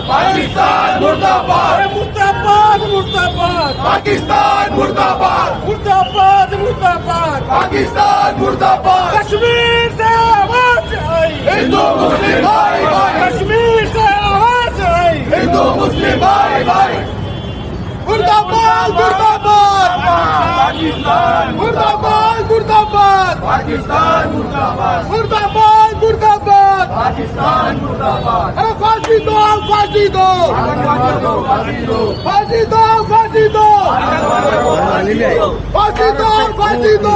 पाकिस्तान मुर्दाबाद मुर्दाबाद मुर्दाबाद पाकिस्तान मुर्दाबाद मुर्दाबाद मुर्दाबाद पाकिस्तान मुर्दाबाद कश्मीर से आवाज आई हिंदू मुस्लिम भाई भाई कश्मीर से आवाज आई हिंदू मुस्लिम भाई भाई मुर्दाबाद मुर्दाबाद पाकिस्तान मुर्दाबाद मुर्दाबाद पाकिस्तान मुर्दाबाद मुर्दाबाद मुर्दाबाद पाकिस्तान मुर्दाबाद अरे फांसी दो फांसी दो फांसी दो फांसी दो फांसी दो फांसी दो फांसी दो फांसी दो